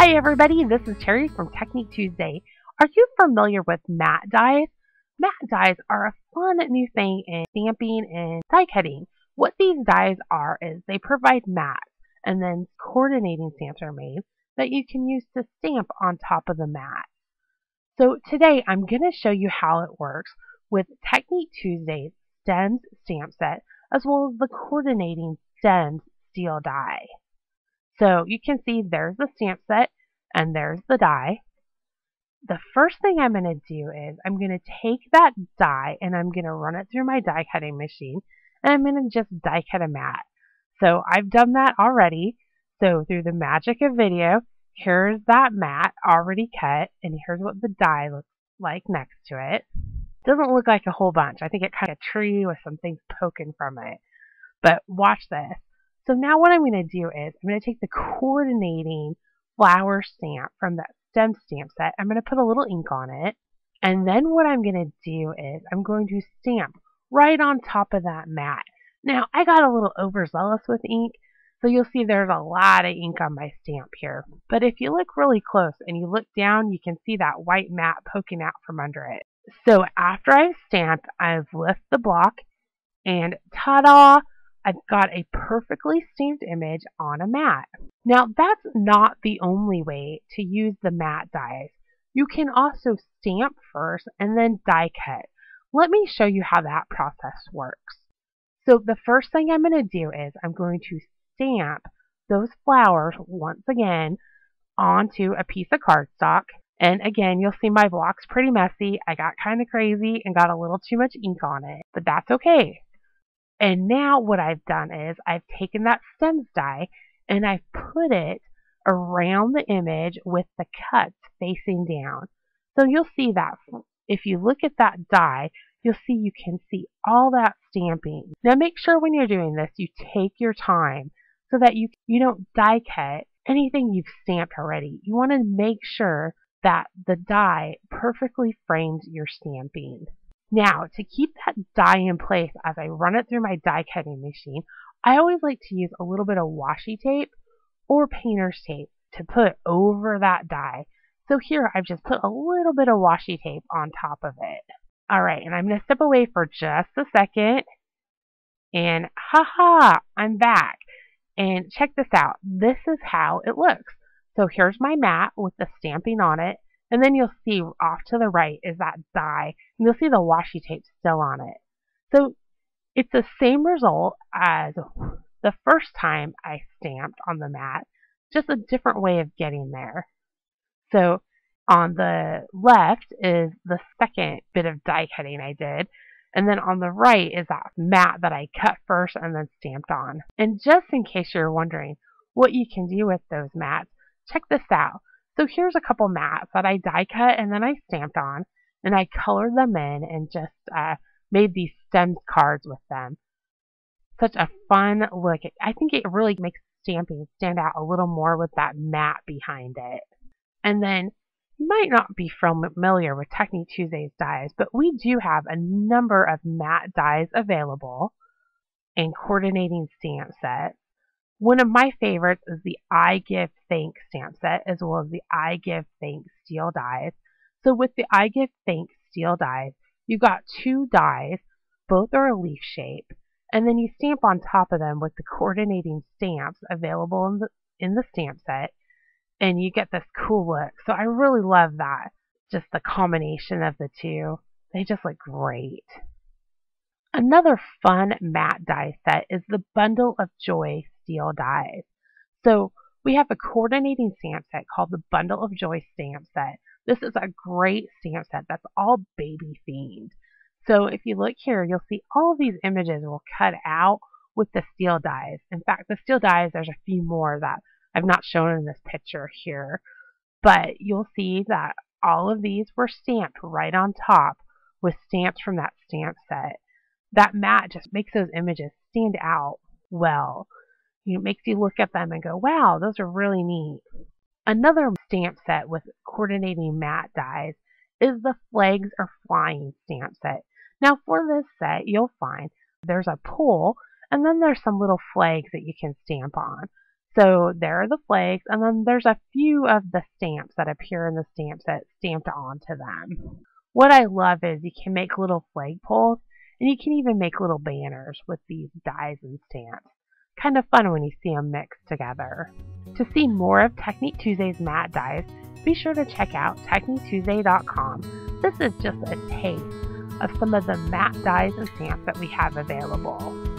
Hi everybody, this is Teri from Technique Tuesday. Are you familiar with mat dies? Mat dies are a fun new thing in stamping and die cutting. What these dies are is they provide mats and then coordinating stamps are made that you can use to stamp on top of the mat. So today I'm going to show you how it works with Technique Tuesday's stems stamp set as well as the coordinating stems steel die. So you can see there's the stamp set and there's the die. The first thing I'm going to do is I'm going to take that die and I'm going to run it through my die cutting machine and I'm going to just die cut a mat. So I've done that already. So through the magic of video, here's that mat already cut and here's what the die looks like next to it. Doesn't look like a whole bunch. I think it's kind of a tree with some things poking from it. But watch this. So now what I'm going to do is I'm going to take the coordinating flower stamp from that stem stamp set. I'm going to put a little ink on it. And then what I'm going to do is I'm going to stamp right on top of that mat. Now I got a little overzealous with ink, so you'll see there's a lot of ink on my stamp here. But if you look really close and you look down, you can see that white mat poking out from under it. So after I've stamped, I've lifted the block and ta-da! I've got a perfectly stamped image on a mat. Now that's not the only way to use the mat dies. You can also stamp first and then die cut. Let me show you how that process works. So the first thing I'm going to do is I'm going to stamp those flowers once again onto a piece of cardstock. And again, you'll see my block's pretty messy. I got kind of crazy and got a little too much ink on it, but that's okay. And now what I've done is I've taken that stems die and I've put it around the image with the cuts facing down. So you'll see that if you look at that die, you'll see you can see all that stamping. Now make sure when you're doing this, you take your time so that you don't die cut anything you've stamped already. You want to make sure that the die perfectly frames your stamping. Now, to keep that die in place as I run it through my die cutting machine, I always like to use a little bit of washi tape or painter's tape to put over that die. So here I've just put a little bit of washi tape on top of it. Alright, and I'm going to step away for just a second. And haha, I'm back. And check this out. This is how it looks. So here's my mat with the stamping on it. And then you'll see off to the right is that die, and you'll see the washi tape still on it. So it's the same result as the first time I stamped on the mat, just a different way of getting there. So on the left is the second bit of die cutting I did, and then on the right is that mat that I cut first and then stamped on. And just in case you're wondering what you can do with those mats, check this out. So here's a couple mats that I die cut and then I stamped on, and I colored them in and just made these stems cards with them. Such a fun look. I think it really makes stamping stand out a little more with that mat behind it. And then you might not be familiar with Technique Tuesday's dies, but we do have a number of mat dies available and coordinating stamp sets. One of my favorites is the I Give Thanks stamp set, as well as the I Give Thanks steel dies. So with the I Give Thanks steel dies, you got two dies, both are a leaf shape, and then you stamp on top of them with the coordinating stamps available in the stamp set, and you get this cool look. So I really love that, just the combination of the two. They just look great. Another fun mat die set is the Bundle of Joy steel dies. So we have a coordinating stamp set called the Bundle of Joy stamp set. This is a great stamp set that's all baby themed. So if you look here, you'll see all of these images will cut out with the steel dies. In fact, the steel dies, there's a few more that I've not shown in this picture here. But you'll see that all of these were stamped right on top with stamps from that stamp set. That mat just makes those images stand out well. It makes you look at them and go, wow, those are really neat. Another stamp set with coordinating mat dies is the Flags Are Flying stamp set. Now for this set, you'll find there's a pull and then there's some little flags that you can stamp on. So there are the flags, and then there's a few of the stamps that appear in the stamp set stamped onto them. What I love is you can make little flagpoles, and you can even make little banners with these dies and stamps. Kind of fun when you see them mixed together. To see more of Technique Tuesday's matte dies, be sure to check out TechniqueTuesday.com. This is just a taste of some of the matte dies and stamps that we have available.